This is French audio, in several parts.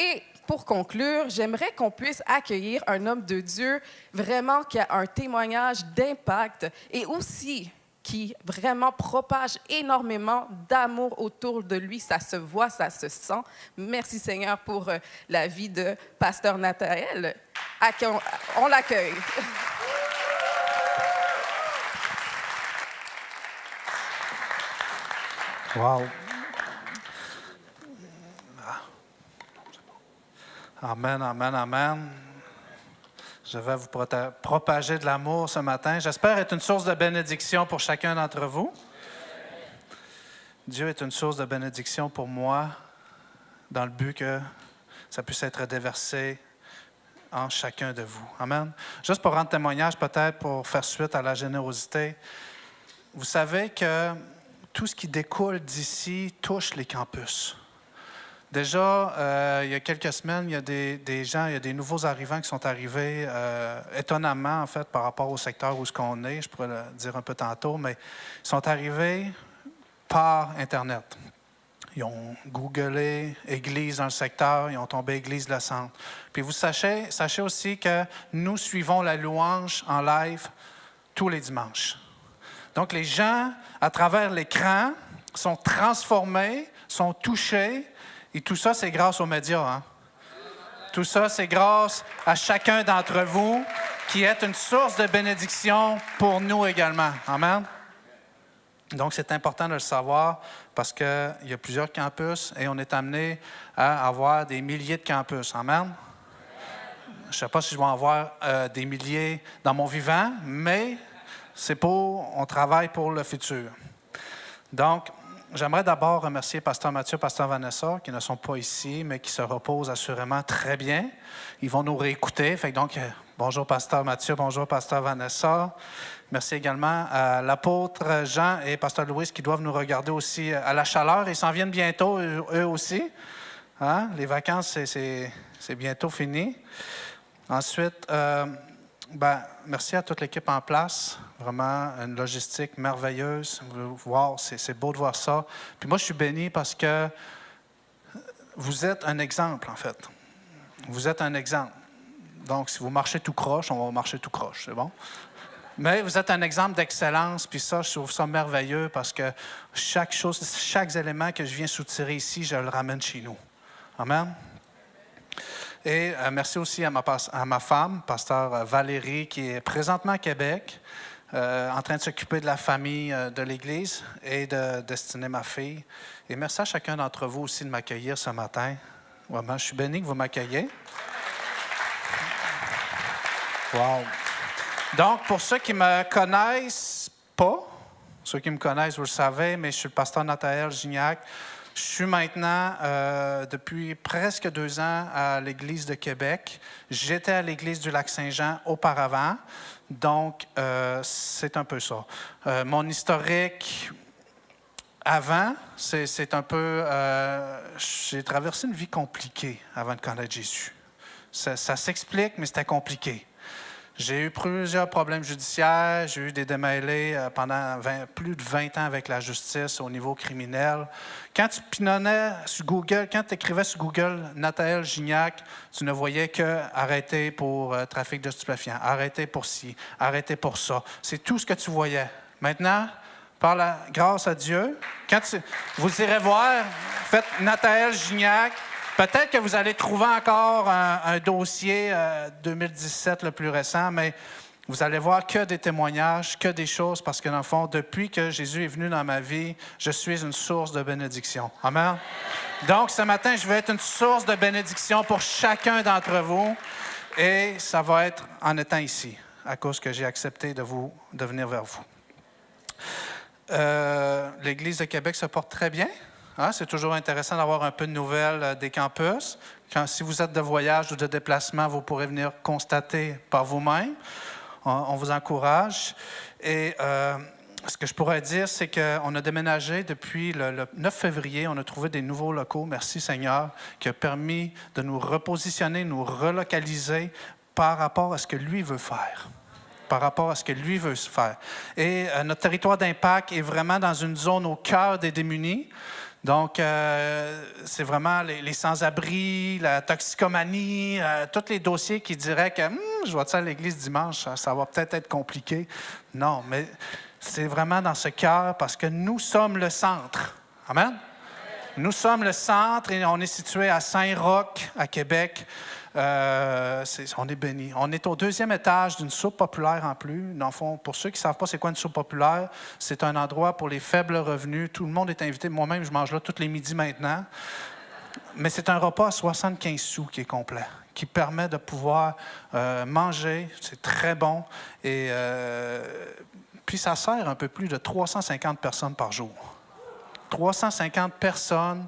Et pour conclure, j'aimerais qu'on puisse accueillir un homme de Dieu vraiment qui a un témoignage d'impact et aussi qui vraiment propage énormément d'amour autour de lui. Ça se voit, ça se sent. Merci Seigneur pour la vie de Pasteur Nathanaël. On l'accueille. Wow. Amen, amen, amen. Je vais vous propager de l'amour ce matin. J'espère être une source de bénédiction pour chacun d'entre vous. Dieu est une source de bénédiction pour moi, dans le but que ça puisse être déversé en chacun de vous. Amen. Juste pour rendre témoignage, peut-être pour faire suite à la générosité, vous savez que tout ce qui découle d'ici touche les campus. Déjà, il y a quelques semaines, il y a des gens, il y a des nouveaux arrivants qui sont arrivés, étonnamment, en fait, par rapport au secteur où on est, je pourrais le dire un peu tantôt, mais ils sont arrivés par Internet. Ils ont googlé « Église dans le secteur », ils ont tombé « Église de la Centre ». Puis vous sachez aussi que nous suivons la louange en live tous les dimanches. Donc, les gens, à travers l'écran, sont transformés, sont touchés. Et tout ça, c'est grâce aux médias. Hein? Tout ça, c'est grâce à chacun d'entre vous qui est une source de bénédiction pour nous également. Amen. Donc, c'est important de le savoir parce qu'il y a plusieurs campus et on est amené à avoir des milliers de campus. Amen. Je ne sais pas si je vais en avoir des milliers dans mon vivant, mais on travaille pour le futur. Donc, j'aimerais d'abord remercier Pasteur Mathieu, Pasteur Vanessa, qui ne sont pas ici, mais qui se reposent assurément très bien. Ils vont nous réécouter. Donc, bonjour Pasteur Mathieu, bonjour Pasteur Vanessa. Merci également à l'apôtre Jean et Pasteur Louis qui doivent nous regarder aussi à la chaleur. Ils s'en viennent bientôt, eux aussi. Hein? Les vacances, c'est bientôt fini. Ensuite, merci à toute l'équipe en place. Vraiment une logistique merveilleuse. Wow, c'est beau de voir ça. Puis moi, je suis béni parce que vous êtes un exemple, en fait. Vous êtes un exemple. Donc, si vous marchez tout croche, on va marcher tout croche, c'est bon? Mais vous êtes un exemple d'excellence, puis ça, je trouve ça merveilleux parce que chaque élément que je viens soutirer ici, je le ramène chez nous. Amen? Et merci aussi à ma femme, pasteur Valérie, qui est présentement à Québec, en train de s'occuper de la famille de l'Église et de destiner ma fille. Et merci à chacun d'entre vous aussi de m'accueillir ce matin. Vraiment, je suis béni que vous m'accueillez. Wow! Donc, pour ceux qui ne me connaissent pas, ceux qui me connaissent, vous le savez, mais je suis le pasteur Nathanaël Gignac. Je suis maintenant, depuis presque 2 ans, à l'Église de Québec. J'étais à l'Église du Lac-Saint-Jean auparavant, donc c'est un peu ça. Mon historique avant, c'est un peu... j'ai traversé une vie compliquée avant de connaître Jésus. Ça s'explique, mais c'était compliqué. J'ai eu plusieurs problèmes judiciaires, j'ai eu des démêlés pendant plus de 20 ans avec la justice au niveau criminel. Quand tu pinonnais sur Google, quand tu écrivais sur Google Nathanaël Gignac, tu ne voyais que arrêté pour trafic de stupéfiants, arrêté pour ci, arrêté pour ça. C'est tout ce que tu voyais. Maintenant, par la grâce à Dieu, vous irez voir, faites Nathanaël Gignac. Peut-être que vous allez trouver encore un dossier 2017 le plus récent, mais vous allez voir que des témoignages, que des choses, parce que dans le fond, depuis que Jésus est venu dans ma vie, je suis une source de bénédiction. Amen? Donc, ce matin, je vais être une source de bénédiction pour chacun d'entre vous, et ça va être en étant ici, à cause que j'ai accepté de venir vers vous. L'Église de Québec se porte très bien. Hein, c'est toujours intéressant d'avoir un peu de nouvelles des campus. Si vous êtes de voyage ou de déplacement, vous pourrez venir constater par vous-même. On vous encourage. Et ce que je pourrais dire, c'est qu'on a déménagé depuis le 9 février. On a trouvé des nouveaux locaux, merci Seigneur, qui a permis de nous repositionner, nous relocaliser par rapport à ce que lui veut faire. Par rapport à ce que lui veut faire. Et notre territoire d'impact est vraiment dans une zone au cœur des démunis. Donc, c'est vraiment les sans-abri, la toxicomanie, tous les dossiers qui diraient que je vais à l'église dimanche, ça va peut-être être compliqué. Non, mais c'est vraiment dans ce cœur parce que nous sommes le centre. Amen? Nous sommes le centre et on est situé à Saint-Roch, à Québec. On est bénis. On est au 2e étage d'une soupe populaire en plus. Dans le fond, pour ceux qui ne savent pas c'est quoi une soupe populaire, c'est un endroit pour les faibles revenus. Tout le monde est invité. Moi-même, je mange là tous les midis maintenant. Mais c'est un repas à 75 sous qui est complet, qui permet de pouvoir manger. C'est très bon. Et puis, ça sert un peu plus de 350 personnes par jour. 350 personnes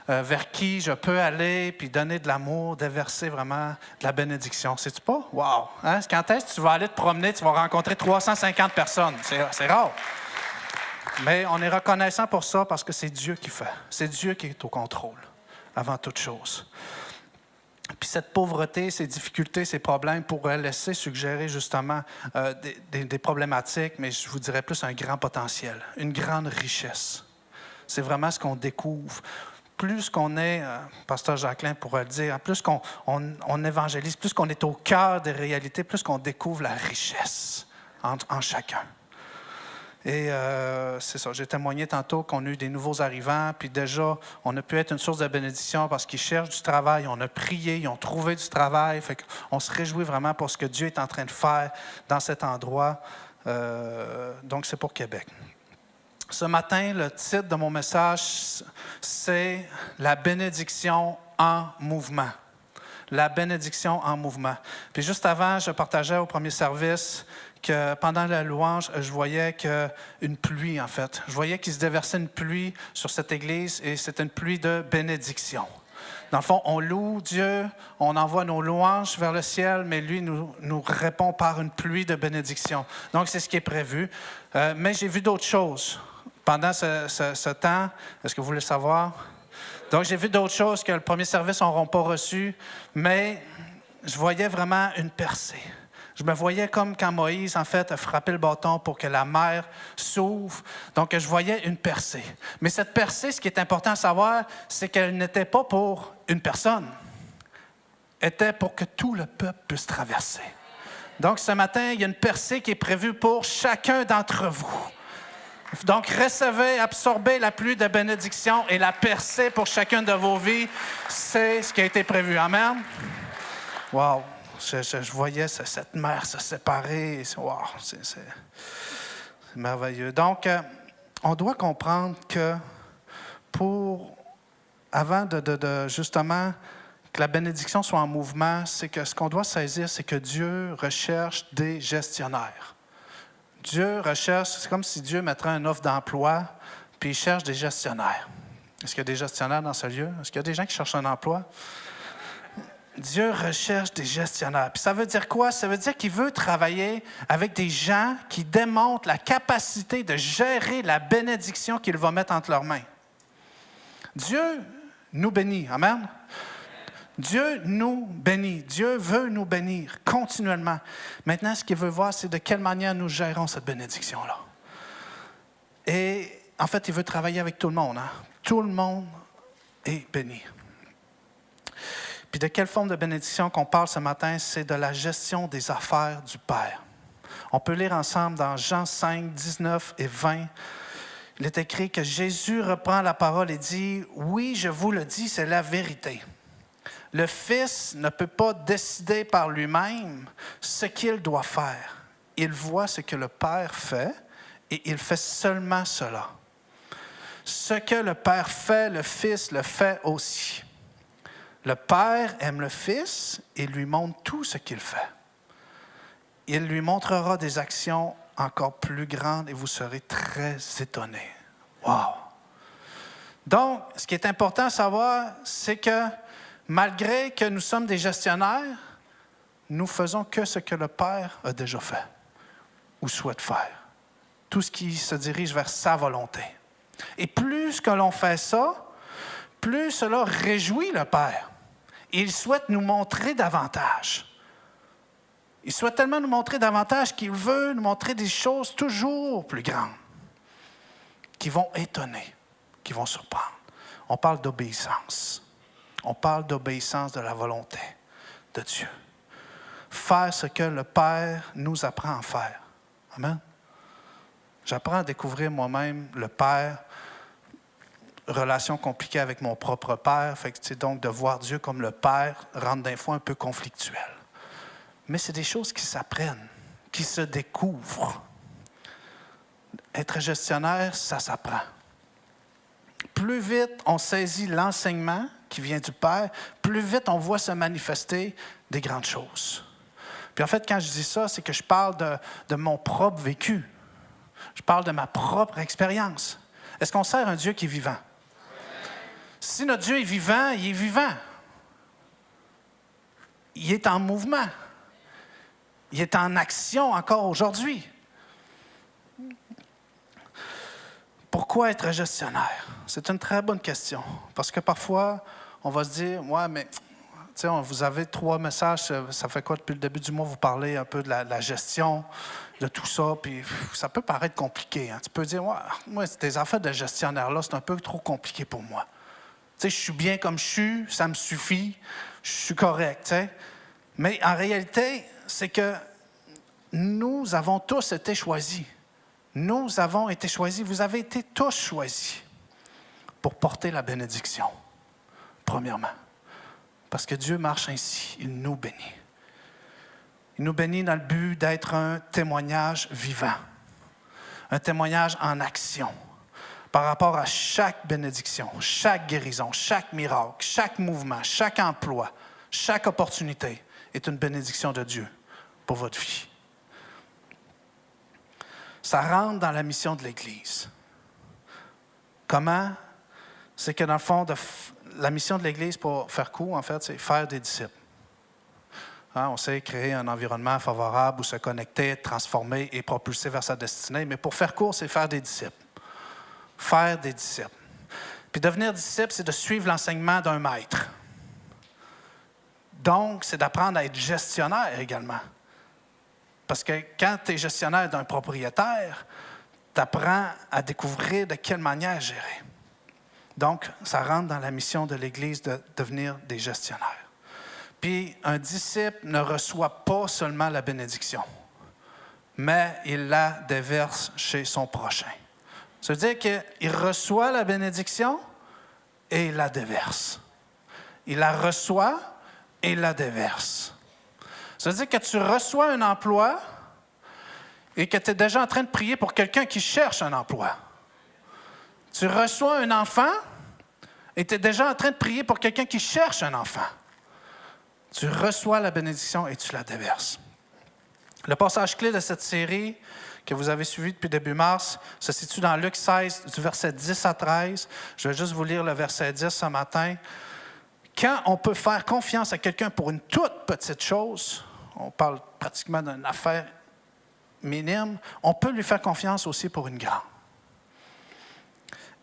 vers qui je peux aller puis donner de l'amour, déverser vraiment de la bénédiction. Sais-tu pas? Wow! Hein? Quand est-ce que tu vas aller te promener, tu vas rencontrer 350 personnes? C'est rare. Mais on est reconnaissant pour ça parce que c'est Dieu qui fait. C'est Dieu qui est au contrôle, avant toute chose. Puis cette pauvreté, ces difficultés, ces problèmes pourraient laisser suggérer justement des problématiques, mais je vous dirais plus un grand potentiel, une grande richesse. C'est vraiment ce qu'on découvre. Plus qu'on est, Pasteur Jacqueline pourrait le dire, plus qu'on évangélise, plus qu'on est au cœur des réalités, plus qu'on découvre la richesse en chacun. Et c'est ça, j'ai témoigné tantôt qu'on a eu des nouveaux arrivants, puis déjà, on a pu être une source de bénédiction parce qu'ils cherchent du travail, on a prié, ils ont trouvé du travail. Fait qu'on se réjouit vraiment pour ce que Dieu est en train de faire dans cet endroit. Donc, c'est pour Québec. Ce matin, le titre de mon message, c'est « La bénédiction en mouvement ». La bénédiction en mouvement. Puis juste avant, je partageais au premier service que pendant la louange, je voyais une pluie, en fait. Je voyais qu'il se déversait une pluie sur cette église et c'était une pluie de bénédiction. Dans le fond, on loue Dieu, on envoie nos louanges vers le ciel, mais lui nous répond par une pluie de bénédiction. Donc, c'est ce qui est prévu. Mais j'ai vu d'autres choses pendant ce temps. Est-ce que vous voulez savoir? Donc, j'ai vu d'autres choses que le premier service n'auront pas reçues, mais je voyais vraiment une percée. Je me voyais comme quand Moïse, en fait, a frappé le bâton pour que la mer s'ouvre. Donc, je voyais une percée. Mais cette percée, ce qui est important à savoir, c'est qu'elle n'était pas pour une personne. Elle était pour que tout le peuple puisse traverser. Donc, ce matin, il y a une percée qui est prévue pour chacun d'entre vous. Donc, recevez, absorbez la pluie de bénédiction et la percée pour chacune de vos vies. C'est ce qui a été prévu. Amen? Wow! Je voyais cette mer se séparer. Wow! C'est merveilleux. Donc, on doit comprendre que avant de justement que la bénédiction soit en mouvement, c'est que ce qu'on doit saisir, c'est que Dieu recherche des gestionnaires. Dieu recherche, c'est comme si Dieu mettrait une offre d'emploi, puis il cherche des gestionnaires. Est-ce qu'il y a des gestionnaires dans ce lieu? Est-ce qu'il y a des gens qui cherchent un emploi? Dieu recherche des gestionnaires. Puis ça veut dire quoi? Ça veut dire qu'il veut travailler avec des gens qui démontrent la capacité de gérer la bénédiction qu'il va mettre entre leurs mains. Dieu nous bénit. Amen? Dieu nous bénit. Dieu veut nous bénir continuellement. Maintenant, ce qu'il veut voir, c'est de quelle manière nous gérons cette bénédiction-là. Et en fait, il veut travailler avec tout le monde. Hein? Tout le monde est béni. Puis de quelle forme de bénédiction qu'on parle ce matin? C'est de la gestion des affaires du Père. On peut lire ensemble dans Jean 5, 19 et 20. Il est écrit que Jésus reprend la parole et dit « Oui, je vous le dis, c'est la vérité. Le Fils ne peut pas décider par lui-même ce qu'il doit faire. Il voit ce que le Père fait et il fait seulement cela. Ce que le Père fait, le Fils le fait aussi. Le Père aime le Fils et lui montre tout ce qu'il fait. Il lui montrera des actions encore plus grandes et vous serez très étonnés. Wow! Donc, ce qui est important à savoir, c'est que malgré que nous sommes des gestionnaires, nous faisons que ce que le Père a déjà fait ou souhaite faire. Tout ce qui se dirige vers sa volonté. Et plus que l'on fait ça, plus cela réjouit le Père. Il souhaite nous montrer davantage. Il souhaite tellement nous montrer davantage qu'il veut nous montrer des choses toujours plus grandes, qui vont étonner, qui vont surprendre. On parle d'obéissance. On parle d'obéissance de la volonté de Dieu. Faire ce que le Père nous apprend à faire. Amen. J'apprends à découvrir moi-même le Père, relation compliquée avec mon propre Père. Fait que, donc, de voir Dieu comme le Père rend des fois un peu conflictuel. Mais c'est des choses qui s'apprennent, qui se découvrent. Être gestionnaire, ça s'apprend. Plus vite on saisit l'enseignement qui vient du Père, plus vite on voit se manifester des grandes choses. Puis en fait, quand je dis ça, c'est que je parle de mon propre vécu. Je parle de ma propre expérience. Est-ce qu'on sert un Dieu qui est vivant? Si notre Dieu est vivant, il est vivant. Il est en mouvement. Il est en action encore aujourd'hui. Pourquoi être gestionnaire? C'est une très bonne question. Parce que parfois, on va se dire, ouais, mais vous avez 3 messages, ça fait quoi depuis le début du mois, vous parlez un peu de la gestion, de tout ça, puis ça peut paraître compliqué. Hein. Tu peux dire, ouais, moi, tes affaires de gestionnaire-là, c'est un peu trop compliqué pour moi. Je suis bien comme je suis, ça me suffit, je suis correct. T'sais. Mais en réalité, c'est que nous avons tous été choisis. Nous avons été choisis, vous avez été tous choisis pour porter la bénédiction, premièrement. Parce que Dieu marche ainsi, il nous bénit. Il nous bénit dans le but d'être un témoignage vivant, un témoignage en action par rapport à chaque bénédiction, chaque guérison, chaque miracle, chaque mouvement, chaque emploi, chaque opportunité est une bénédiction de Dieu pour votre vie. Ça rentre dans la mission de l'Église. Comment? C'est que dans le fond, la mission de l'Église, pour faire court, en fait, c'est faire des disciples. Hein, on sait créer un environnement favorable où se connecter, transformer et propulser vers sa destinée. Mais pour faire court, c'est faire des disciples. Faire des disciples. Puis devenir disciple, c'est de suivre l'enseignement d'un maître. Donc, c'est d'apprendre à être gestionnaire également. Parce que quand tu es gestionnaire d'un propriétaire, tu apprends à découvrir de quelle manière gérer. Donc, ça rentre dans la mission de l'Église de devenir des gestionnaires. Puis, un disciple ne reçoit pas seulement la bénédiction, mais il la déverse chez son prochain. Ça veut dire qu'il reçoit la bénédiction et il la déverse. Il la reçoit et il la déverse. Ça veut dire que tu reçois un emploi et que tu es déjà en train de prier pour quelqu'un qui cherche un emploi. Tu reçois un enfant et tu es déjà en train de prier pour quelqu'un qui cherche un enfant. Tu reçois la bénédiction et tu la déverses. Le passage clé de cette série que vous avez suivi depuis début mars se situe dans Luc 16, du verset 10 à 13. Je vais juste vous lire le verset 10 ce matin. Quand on peut faire confiance à quelqu'un pour une toute petite chose, on parle pratiquement d'une affaire minime, on peut lui faire confiance aussi pour une grande.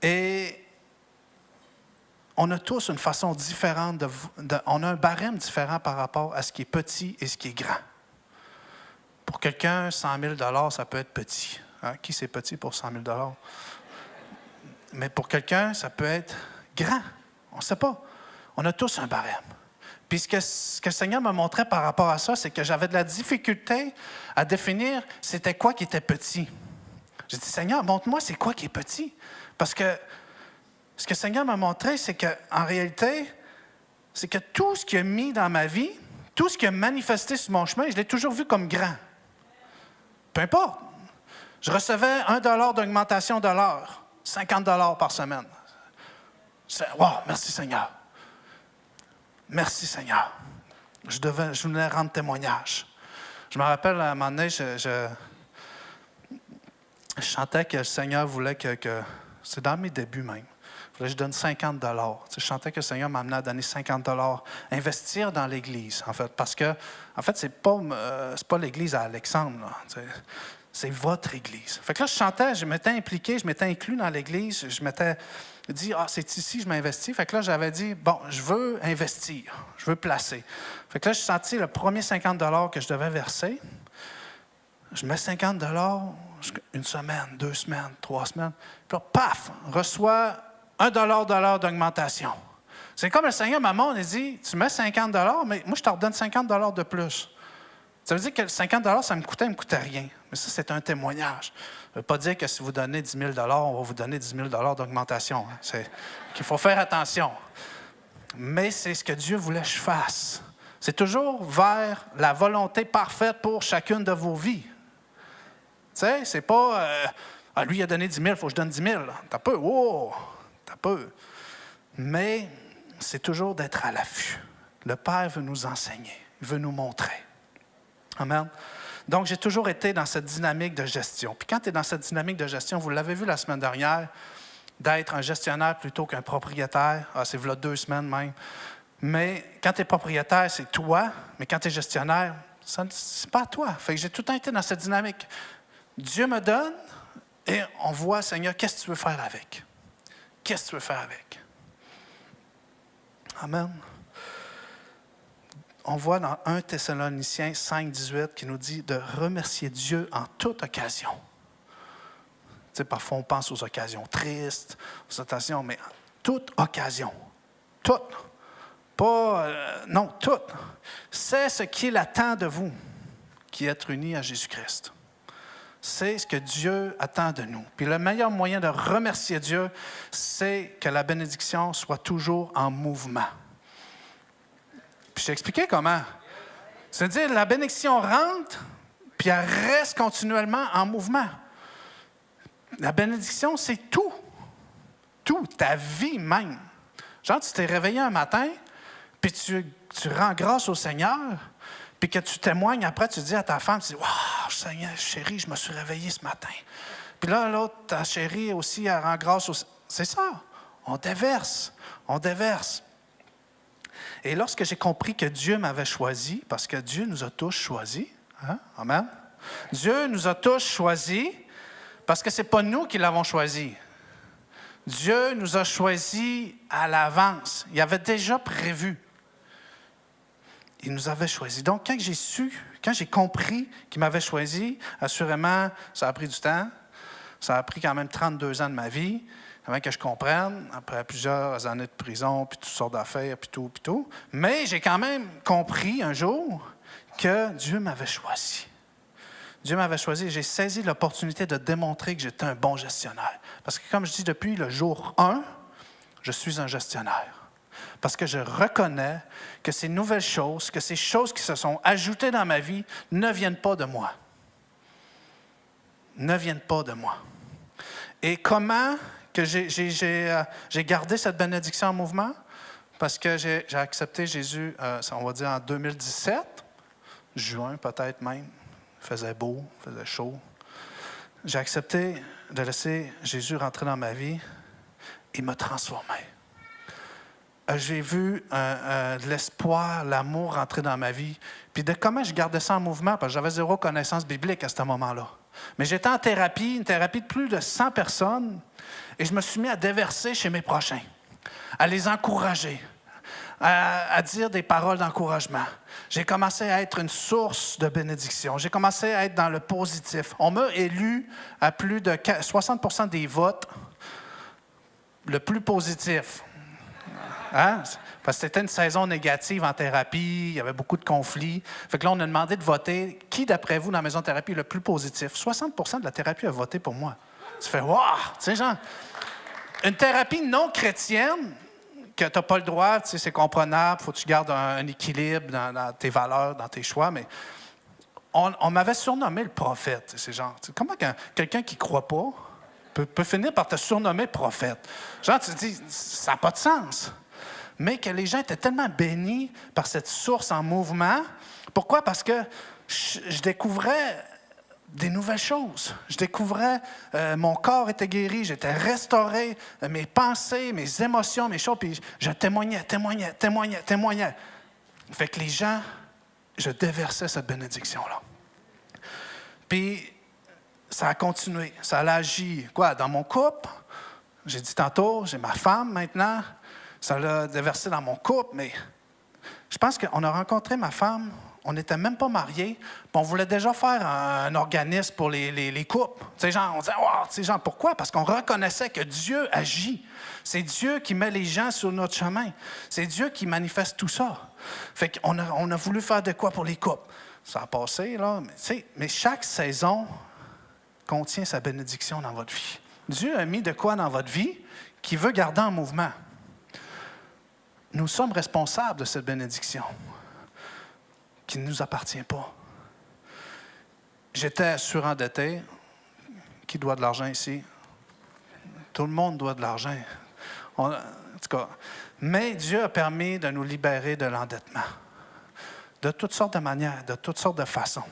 Et on a tous une façon différente, on a un barème différent par rapport à ce qui est petit et ce qui est grand. Pour quelqu'un, 100 000 ça peut être petit. Hein? Qui c'est petit pour 100 000 Mais pour quelqu'un, ça peut être grand. On ne sait pas. On a tous un barème. Puis ce que le Seigneur me montrait par rapport à ça, c'est que j'avais de la difficulté à définir c'était quoi qui était petit. J'ai dit, Seigneur, montre-moi c'est quoi qui est petit. Parce que ce que le Seigneur m'a montré, c'est qu'en réalité, c'est que tout ce qu'il a mis dans ma vie, tout ce qui a manifesté sur mon chemin, je l'ai toujours vu comme grand. Peu importe. Je recevais $1 d'augmentation de l'heure, 50 $ par semaine. Wow, merci Seigneur. Merci Seigneur. Je venais rendre témoignage. Je me rappelle, à un moment donné, je chantais que le Seigneur voulait que c'est dans mes débuts même. Il fallait que je donne 50 $. Je chantais que le Seigneur m'amenait à donner 50 $. Investir dans l'Église, en fait. Parce que, en fait, c'est pas l'Église à Alexandre, là. C'est votre Église. Fait que là, je chantais, je m'étais impliqué, je m'étais inclus dans l'Église, je m'étais dit, c'est ici, je m'investis. Fait que là, j'avais dit, bon, je veux investir, je veux placer. Fait que là, j'ai senti le premier 50 $ que je devais verser. Je mets 50 $, une semaine, 2 semaines, 3 semaines. Puis là, paf, reçois $1 d'augmentation. C'est comme le Seigneur m'a montré, il dit, tu mets 50 $, mais moi, je te redonne 50 $ de plus. Ça veut dire que 50 $, ça me coûtait rien. Mais ça, c'est un témoignage. Ça ne veut pas dire que si vous donnez 10 000 $, on va vous donner 10 000 $ d'augmentation. Hein. C'est qu'il faut faire attention. Mais c'est ce que Dieu voulait que je fasse. C'est toujours vers la volonté parfaite pour chacune de vos vies. Tu sais, c'est pas lui, il a donné 10 000, il faut que je donne 10 000. T'as peu, wow, t'as peu. Mais c'est toujours d'être à l'affût. Le Père veut nous enseigner, il veut nous montrer. Amen. Donc, j'ai toujours été dans cette dynamique de gestion. Puis quand tu es dans cette dynamique de gestion, vous l'avez vu la semaine dernière, d'être un gestionnaire plutôt qu'un propriétaire. C'est voilà 2 semaines même. Mais quand tu es propriétaire, c'est toi. Mais quand tu es gestionnaire, ce n'est pas toi. Fait que j'ai tout le temps été dans cette dynamique. Dieu me donne et on voit, Seigneur, qu'est-ce que tu veux faire avec? Qu'est-ce que tu veux faire avec? Amen. On voit dans 1 Thessaloniciens 5, 18 qui nous dit de remercier Dieu en toute occasion. Tu sais, parfois, on pense aux occasions tristes, aux occasions, mais en toute occasion. Toutes. Pas, non, toutes. C'est ce qu'il attend de vous, qui êtes unis à Jésus-Christ. C'est ce que Dieu attend de nous. Puis le meilleur moyen de remercier Dieu, c'est que la bénédiction soit toujours en mouvement. Puis je t'ai expliqué comment. C'est-à-dire, la bénédiction rentre, puis elle reste continuellement en mouvement. La bénédiction, c'est tout. Tout, ta vie même. Genre, tu t'es réveillé un matin, puis tu rends grâce au Seigneur, puis que tu témoignes après, tu dis à ta femme, tu dis, « Wow, Seigneur, chérie, je me suis réveillé ce matin. » Puis là, l'autre, ta chérie aussi, elle rend grâce au Seigneur. C'est ça. On déverse. On déverse. Et lorsque j'ai compris que Dieu m'avait choisi, parce que Dieu nous a tous choisis, hein? Amen. Dieu nous a tous choisis, parce que ce n'est pas nous qui l'avons choisi. Dieu nous a choisis à l'avance. Il avait déjà prévu. Il nous avait choisis. Donc, quand j'ai compris qu'il m'avait choisi, assurément, ça a pris du temps. Ça a pris quand même 32 ans de ma vie avant que je comprenne, après plusieurs années de prison, puis toutes sortes d'affaires, puis tout. Mais j'ai quand même compris un jour que Dieu m'avait choisi. Dieu m'avait choisi et j'ai saisi l'opportunité de démontrer que j'étais un bon gestionnaire. Parce que, comme je dis depuis le jour 1, je suis un gestionnaire. Parce que je reconnais que ces nouvelles choses, que ces choses qui se sont ajoutées dans ma vie ne viennent pas de moi. Ne viennent pas de moi. Et comment que j'ai gardé cette bénédiction en mouvement? Parce que j'ai accepté Jésus, on va dire en 2017, juin peut-être même. Il faisait beau, il faisait chaud. J'ai accepté de laisser Jésus rentrer dans ma vie et me transformer. J'ai vu de l'espoir, l'amour rentrer dans ma vie. Puis de comment je gardais ça en mouvement, parce que j'avais 0 connaissance biblique à ce moment-là. Mais j'étais en thérapie, une thérapie de plus de 100 personnes, et je me suis mis à déverser chez mes prochains, à les encourager, à dire des paroles d'encouragement. J'ai commencé à être une source de bénédiction. J'ai commencé à être dans le positif. On m'a élu à plus de 60% des votes le plus positif. Hein? Parce que c'était une saison négative en thérapie, il y avait beaucoup de conflits. Fait que là, on a demandé de voter. Qui, d'après vous, dans la maison de thérapie, est le plus positif? 60% de la thérapie a voté pour moi. Tu fais « Wow! » Tu sais, genre, une thérapie non chrétienne, que tu n'as pas le droit, tu sais, c'est comprenable, il faut que tu gardes un équilibre dans tes valeurs, dans tes choix, mais on m'avait surnommé le prophète. C'est genre, comment quelqu'un qui ne croit pas peut finir par te surnommer prophète? Genre, tu te dis, ça n'a pas de sens. Mais que les gens étaient tellement bénis par cette source en mouvement. Pourquoi? Parce que je découvrais des nouvelles choses. Je découvrais, mon corps était guéri, j'étais restauré, mes pensées, mes émotions, mes choses, puis je témoignais. Fait que les gens, je déversais cette bénédiction-là. Puis, ça a continué, ça a agi. Quoi? Dans mon couple, j'ai dit tantôt, j'ai ma femme maintenant, ça l'a déversé dans mon couple, mais je pense qu'on a rencontré ma femme On n'était même pas mariés, puis on voulait déjà faire un organisme pour les couples. Tu sais, genre, on disait, wow, tu sais, genre, pourquoi? Parce qu'on reconnaissait que Dieu agit. C'est Dieu qui met les gens sur notre chemin. C'est Dieu qui manifeste tout ça. Fait qu'on a voulu faire de quoi pour les couples. Ça a passé, là. Mais chaque saison contient sa bénédiction dans votre vie. Dieu a mis de quoi dans votre vie qu'il veut garder en mouvement. Nous sommes responsables de cette bénédiction qui ne nous appartient pas. J'étais surendetté. Qui doit de l'argent ici? Tout le monde doit de l'argent. En tout cas, mais Dieu a permis de nous libérer de l'endettement. De toutes sortes de manières, de toutes sortes de façons.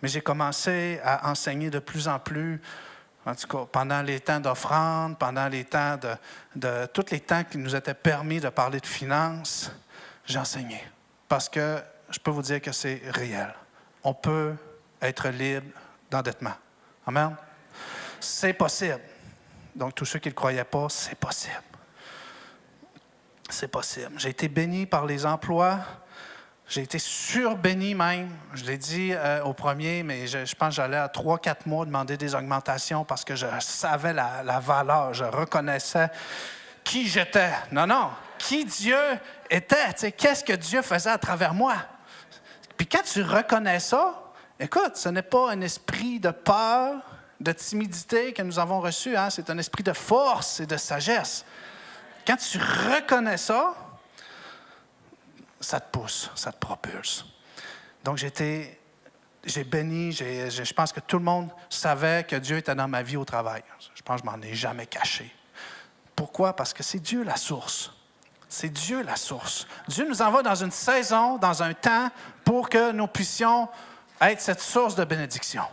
Mais j'ai commencé à enseigner de plus en plus, en tout cas, pendant les temps d'offrande, pendant les temps de tous les temps qui nous étaient permis de parler de finances, j'enseignais. Parce que je peux vous dire que c'est réel. On peut être libre d'endettement. Amen? C'est possible. Donc, tous ceux qui ne le croyaient pas, c'est possible. C'est possible. J'ai été béni par les emplois. J'ai été surbéni même. Je l'ai dit au premier, mais je pense que j'allais à 3-4 mois demander des augmentations parce que je savais la valeur. Je reconnaissais qui j'étais. Non, qui Dieu était. Tu sais, qu'est-ce que Dieu faisait à travers moi? Puis quand tu reconnais ça, écoute, ce n'est pas un esprit de peur, de timidité que nous avons reçu. Hein? C'est un esprit de force et de sagesse. Quand tu reconnais ça, ça te pousse, ça te propulse. Donc, j'ai béni, je pense que tout le monde savait que Dieu était dans ma vie au travail. Je pense que je ne m'en ai jamais caché. Pourquoi? Parce que c'est Dieu la source. C'est Dieu la source. Dieu nous envoie dans une saison, dans un temps, pour que nous puissions être cette source de bénédiction.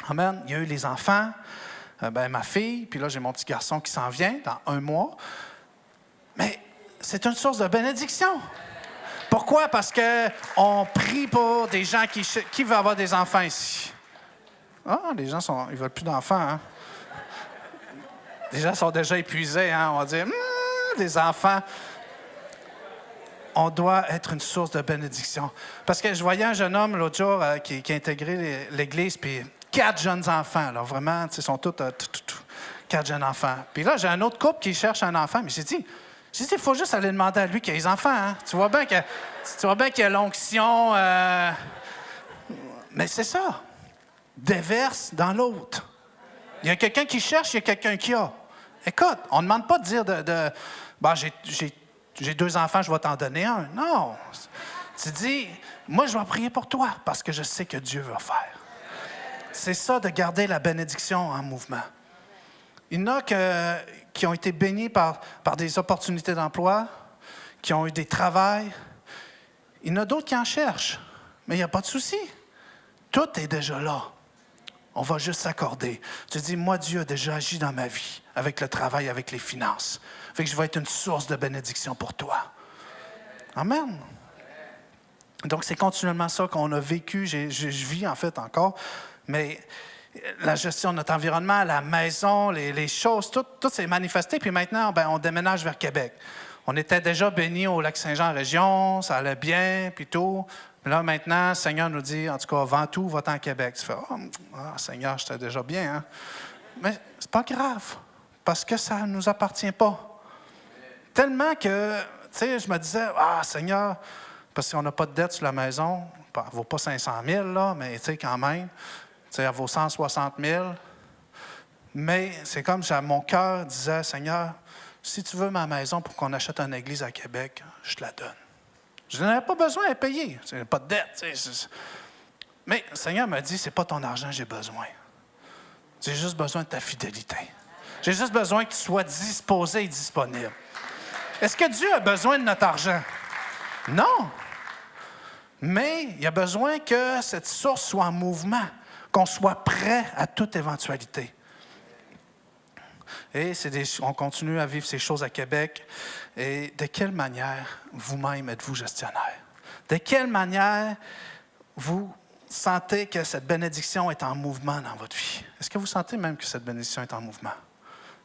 Amen. Il y a eu les enfants, ma fille, puis là, j'ai mon petit garçon qui s'en vient dans 1 mois. Mais c'est une source de bénédiction. Pourquoi? Parce qu'on prie pour des gens qui veulent avoir des enfants ici. Ah, les gens ils ne veulent plus d'enfants. Hein? Les gens sont déjà épuisés. Hein? On va dire, des enfants. On doit être une source de bénédiction. Parce que je voyais un jeune homme l'autre jour qui a intégré l'Église, puis 4 jeunes enfants. Alors vraiment, ils sont tous 4 jeunes enfants. Puis là, j'ai un autre couple qui cherche un enfant, mais j'ai dit, il faut juste aller demander à lui qu'il y ait des enfants. Hein? Tu vois bien qu'il y a l'onction. Mais c'est ça. Déverse dans l'autre. Il y a quelqu'un qui cherche, il y a quelqu'un qui a. Écoute, on ne demande pas de dire j'ai 2 enfants, je vais t'en donner un. Non. Tu dis, moi, je vais prier pour toi parce que je sais que Dieu va faire. C'est ça de garder la bénédiction en mouvement. Il y en a qui ont été bénis par des opportunités d'emploi, qui ont eu des travails. Il y en a d'autres qui en cherchent, mais il n'y a pas de souci. Tout est déjà là. On va juste s'accorder. Tu dis, moi, Dieu a déjà agi dans ma vie, avec le travail, avec les finances. Fait que je vais être une source de bénédiction pour toi. Amen. Donc, c'est continuellement ça qu'on a vécu. Je vis, en fait, encore. Mais la gestion de notre environnement, la maison, les choses, tout s'est manifesté. Puis maintenant, on déménage vers Québec. On était déjà bénis au Lac-Saint-Jean-Région, ça allait bien, puis tout. Mais là, maintenant, le Seigneur nous dit, en tout cas, Ventoux, va-t'en à Québec. Tu fais, Seigneur, j'étais déjà bien, hein? Mais c'est pas grave, parce que ça ne nous appartient pas. Tellement que, tu sais, je me disais, Seigneur, parce qu'on n'a pas de dette sur la maison, elle ne vaut pas 500 000, là, mais tu sais, quand même, tu sais, elle vaut 160 000. Mais c'est comme mon cœur disait, Seigneur, si tu veux ma maison pour qu'on achète une église à Québec, je te la donne. Je n'avais pas besoin à payer. Je n'ai pas de dette. Mais le Seigneur m'a dit, c'est pas ton argent que j'ai besoin. J'ai juste besoin de ta fidélité. J'ai juste besoin que tu sois disposé et disponible. Est-ce que Dieu a besoin de notre argent? Non. Mais il a besoin que cette source soit en mouvement, qu'on soit prêt à toute éventualité. Et on continue à vivre ces choses à Québec. Et de quelle manière vous-même êtes-vous gestionnaire? De quelle manière vous sentez que cette bénédiction est en mouvement dans votre vie? Est-ce que vous sentez même que cette bénédiction est en mouvement?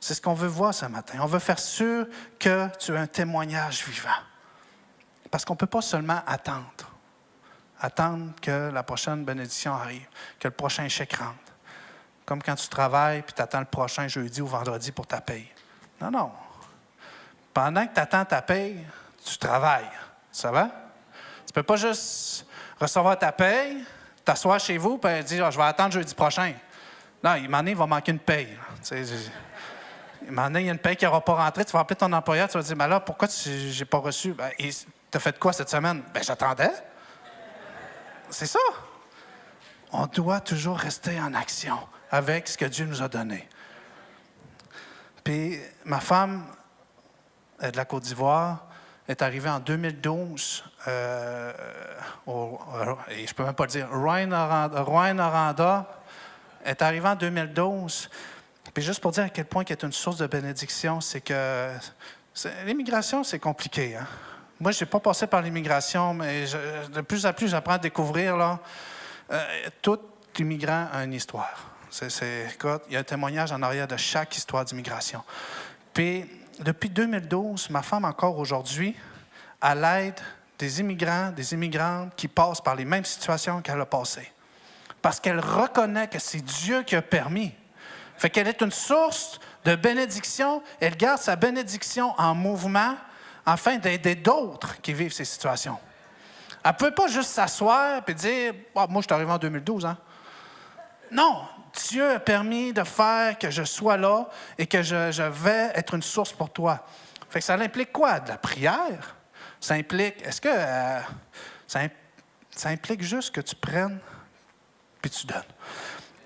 C'est ce qu'on veut voir ce matin. On veut faire sûr que tu as un témoignage vivant. Parce qu'on ne peut pas seulement attendre. attendre que la prochaine bénédiction arrive, que le prochain chèque rentre. Comme quand tu travailles puis tu attends le prochain jeudi ou vendredi pour ta paye. Non, non. Pendant que tu attends ta paye, tu travailles. Ça va? Tu ne peux pas juste recevoir ta paye, t'asseoir chez vous et dire oh, « je vais attendre jeudi prochain ». Non, il va manquer une paye. Il y a une paye qui n'aura pas rentré. Tu vas appeler ton employeur, tu vas dire « mais là, pourquoi je n'ai pas reçu? Ben, » Tu as fait quoi cette semaine? « Ben, j'attendais. » C'est ça. On doit toujours rester en action avec ce que Dieu nous a donné. Puis, ma femme de la Côte d'Ivoire est arrivée en 2012, et je ne peux même pas le dire, Rouyn-Noranda est arrivée en 2012. Puis juste pour dire à quel point elle est une source de bénédiction, c'est que l'immigration, c'est compliqué. Hein? Moi, je n'ai pas passé par l'immigration, mais de plus en plus, j'apprends à découvrir, là, tout immigrant a une histoire. Écoute, il y a un témoignage en arrière de chaque histoire d'immigration. Puis, depuis 2012, ma femme, encore aujourd'hui, à l'aide des immigrants, des immigrantes qui passent par les mêmes situations qu'elle a passées. Parce qu'elle reconnaît que c'est Dieu qui a permis. Fait qu'elle est une source de bénédiction. Elle garde sa bénédiction en mouvement afin d'aider d'autres qui vivent ces situations. Elle ne peut pas juste s'asseoir et dire oh, « moi, je suis arrivé en 2012. Hein? » Non, Dieu a permis de faire que je sois là et que je vais être une source pour toi. Fait que ça implique quoi? De la prière? Ça implique... Est-ce que ça implique juste que tu prennes puis tu donnes?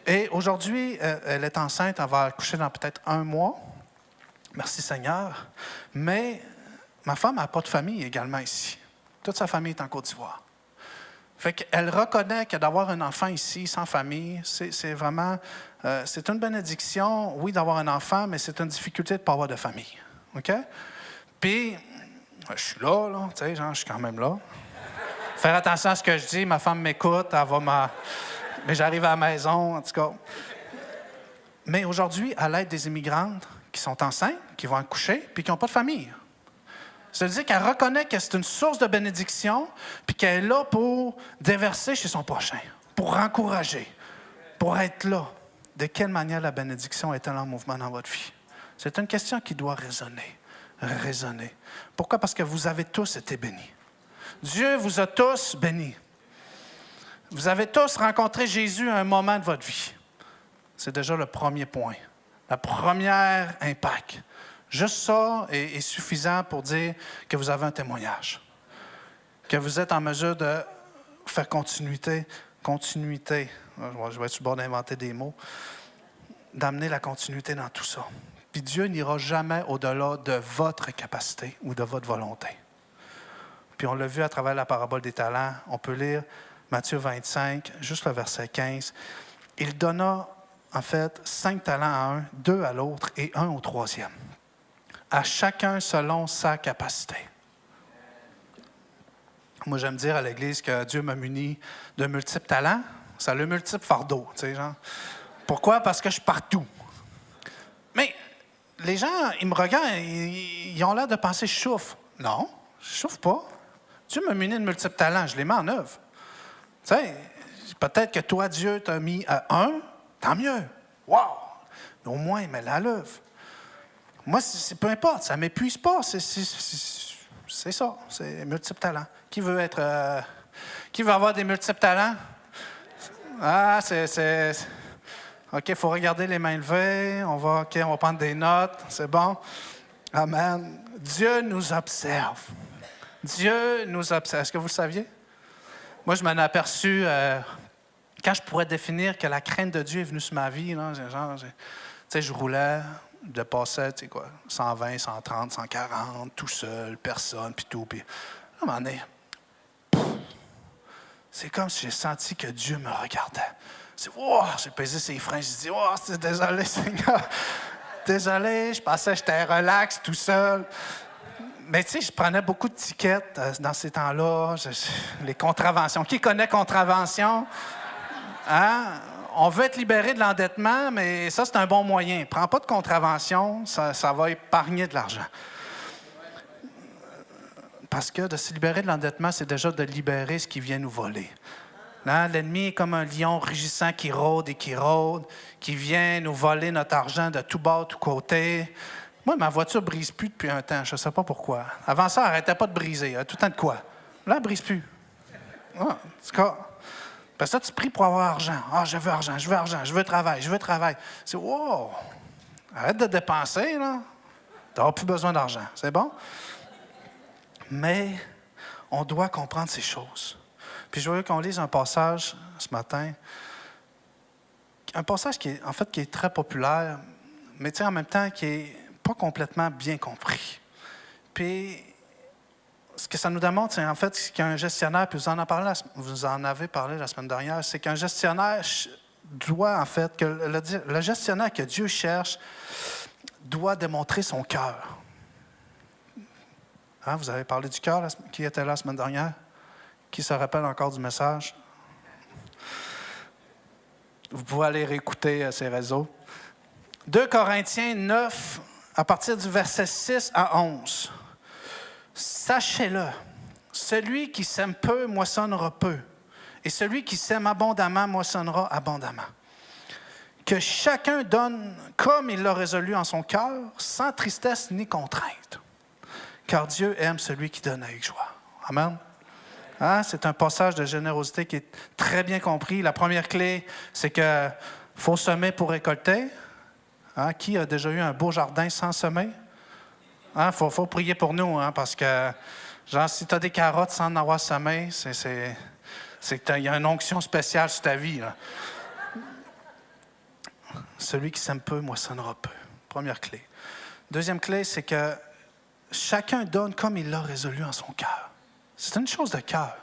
Et aujourd'hui, elle est enceinte, elle va accoucher dans peut-être 1 mois. Merci Seigneur. Mais ma femme n'a pas de famille également ici. Toute sa famille est en Côte d'Ivoire. Fait qu'elle reconnaît que d'avoir un enfant ici, sans famille, c'est vraiment... c'est une bénédiction, oui, d'avoir un enfant, mais c'est une difficulté de ne pas avoir de famille. OK? Puis, je suis là, tu sais, genre, je suis quand même là. Faire attention à ce que je dis, ma femme m'écoute, elle va mais j'arrive à la maison, en tout cas. Mais aujourd'hui, à l'aide des immigrantes qui sont enceintes, qui vont accoucher, puis qui n'ont pas de famille. C'est-à-dire qu'elle reconnaît que c'est une source de bénédiction, puis qu'elle est là pour déverser chez son prochain, pour encourager, pour être là. De quelle manière la bénédiction est-elle en mouvement dans votre vie? C'est une question qui doit résonner. Pourquoi? Parce que vous avez tous été bénis. Dieu vous a tous bénis. Vous avez tous rencontré Jésus à un moment de votre vie. C'est déjà le premier point, la première impact. Juste ça est suffisant pour dire que vous avez un témoignage, que vous êtes en mesure de faire continuité. Je vais être sur le bord d'inventer des mots, d'amener la continuité dans tout ça. Puis Dieu n'ira jamais au-delà de votre capacité ou de votre volonté. Puis on l'a vu à travers la parabole des talents. On peut lire Matthieu 25, juste le verset 15. Il donna, en fait, 5 talents à un, 2 à l'autre et 1 au troisième. À chacun selon sa capacité. Moi, j'aime dire à l'Église que Dieu m'a muni de multiples talents. Ça a le multiple fardeau, tu sais, genre. Pourquoi? Parce que je suis partout. Mais les gens, ils me regardent, ils ont l'air de penser que je souffre. Non, je ne souffre pas. Dieu m'a muni de multiples talents, je les mets en œuvre. Tu sais, peut-être que toi, Dieu t'a mis à 1, tant mieux. Wow! Mais au moins, mets-la à l'œuvre. Moi, peu importe, ça ne m'épuise pas. C'est ça, c'est multiples talents. Qui veut avoir des multiples talents? Ah, OK, il faut regarder les mains levées. On va prendre des notes. C'est bon? Amen. Dieu nous observe. Dieu nous observe. Est-ce que vous le saviez? Moi, je m'en ai aperçu quand je pourrais définir que la crainte de Dieu est venue sur ma vie. Là, je roulais, je passais, 120, 130, 140, tout seul, personne, puis tout. Puis, à un moment donné, c'est comme si j'ai senti que Dieu me regardait. J'ai pesé ses freins, je dis, c'est désolé, Seigneur. Désolé, je pensais que j'étais relax, tout seul. Mais tu sais, je prenais beaucoup de tickets dans ces temps-là. Les contraventions. Qui connaît contravention? Hein? On veut être libéré de l'endettement, mais ça, c'est un bon moyen. Prends pas de contravention, ça va épargner de l'argent. Parce que de se libérer de l'endettement, c'est déjà de libérer ce qui vient nous voler. Hein? L'ennemi est comme un lion rugissant qui rôde et qui vient nous voler notre argent de tout bas, tout côté. Moi, ma voiture ne brise plus depuis un temps. Je ne sais pas pourquoi. Avant ça, elle n'arrêtait pas de briser. Il y a tout le temps de quoi. Là, elle ne brise plus. Ah, en tout cas, parce que ça, tu pries pour avoir argent. Ah, je veux argent, je veux argent, je veux travail, je veux travail. C'est wow! Arrête de dépenser, là. Tu n'auras plus besoin d'argent. C'est bon? Mais on doit comprendre ces choses. Puis je veux qu'on lise un passage ce matin. Un passage qui est très populaire, mais en même temps qui n'est pas complètement bien compris. Puis ce que ça nous démontre, c'est en fait qu'un gestionnaire, puis vous en avez parlé la semaine dernière, c'est qu'un gestionnaire doit, en fait, que le gestionnaire que Dieu cherche doit démontrer son cœur. Hein, vous avez parlé du cœur qui était là la semaine dernière? Qui se rappelle encore du message? Vous pouvez aller réécouter ces réseaux. 2 Corinthiens 9, à partir du verset 6 à 11. Sachez-le, celui qui sème peu moissonnera peu, et celui qui sème abondamment moissonnera abondamment. Que chacun donne comme il l'a résolu en son cœur, sans tristesse ni contrainte. Car Dieu aime celui qui donne avec joie. Amen. Hein? C'est un passage de générosité qui est très bien compris. La première clé, c'est qu'il faut semer pour récolter. Hein? Qui a déjà eu un beau jardin sans semer? Hein? Faut prier pour nous, hein? Parce que, genre, si tu as des carottes sans en avoir semé, c'est qu'il y a une onction spéciale sur ta vie, là. Celui qui sème peu moissonnera peu. Première clé. Deuxième clé, c'est que chacun donne comme il l'a résolu en son cœur. C'est une chose de cœur.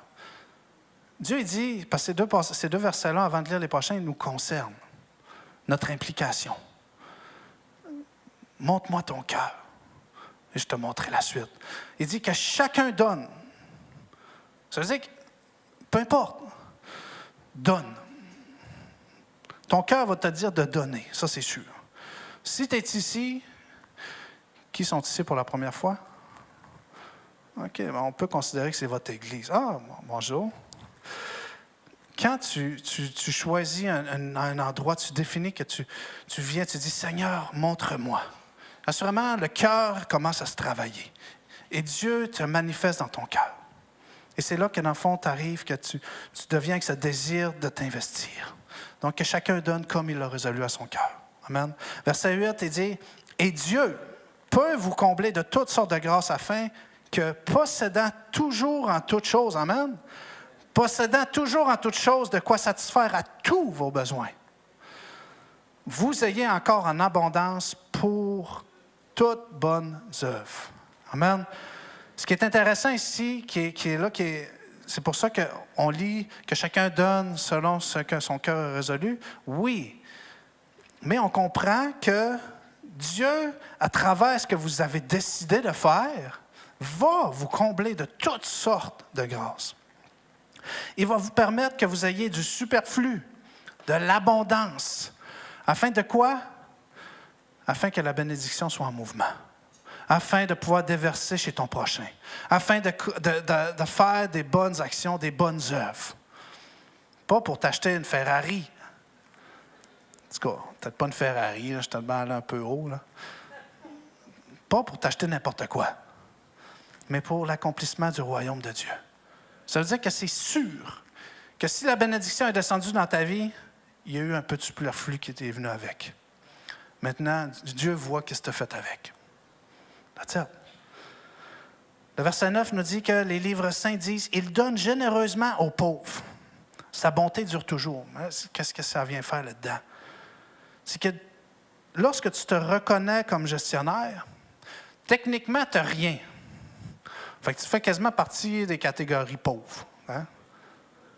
Dieu il dit, parce que ces deux versets-là, avant de lire les prochains, ils nous concernent. Notre implication. Montre-moi ton cœur et je te montrerai la suite. Il dit que chacun donne. Ça veut dire que, peu importe, donne. Ton cœur va te dire de donner, ça c'est sûr. Si tu es ici, qui sont ici pour la première fois? OK, on peut considérer que c'est votre église. Ah, bonjour. Quand tu choisis un endroit, tu définis que tu viens, tu dis, Seigneur, montre-moi. Assurément, le cœur commence à se travailler. Et Dieu te manifeste dans ton cœur. Et c'est là que, dans le fond, tu arrives, que tu deviens avec ce désir de t'investir. Donc, que chacun donne comme il l'a résolu à son cœur. Amen. Verset 8, il dit, « Et Dieu peut vous combler de toutes sortes de grâces afin que, possédant toujours en toutes choses, amen, possédant toujours en toutes choses de quoi satisfaire à tous vos besoins, vous ayez encore en abondance pour toutes bonnes œuvres. » Amen. Ce qui est intéressant ici, c'est pour ça qu'on lit que chacun donne selon ce que son cœur a résolu. Oui, mais on comprend que Dieu, à travers ce que vous avez décidé de faire, va vous combler de toutes sortes de grâces. Il va vous permettre que vous ayez du superflu, de l'abondance. Afin de quoi? Afin que la bénédiction soit en mouvement. Afin de pouvoir déverser chez ton prochain. Afin de faire des bonnes actions, des bonnes œuvres. Pas pour t'acheter une Ferrari. En tout cas, peut-être pas une Ferrari, là, je te demande un peu haut. Là. Pas pour t'acheter n'importe quoi, mais pour l'accomplissement du royaume de Dieu. Ça veut dire que c'est sûr que si la bénédiction est descendue dans ta vie, il y a eu un peu de superflu qui est venu avec. Maintenant, Dieu voit ce que tu as fait avec. That's it. Le verset 9 nous dit que les livres saints disent « Il donne généreusement aux pauvres. Sa bonté dure toujours. » Qu'est-ce que ça vient faire là-dedans? C'est que lorsque tu te reconnais comme gestionnaire, techniquement, tu n'as rien. Fait que tu fais quasiment partie des catégories pauvres. Hein?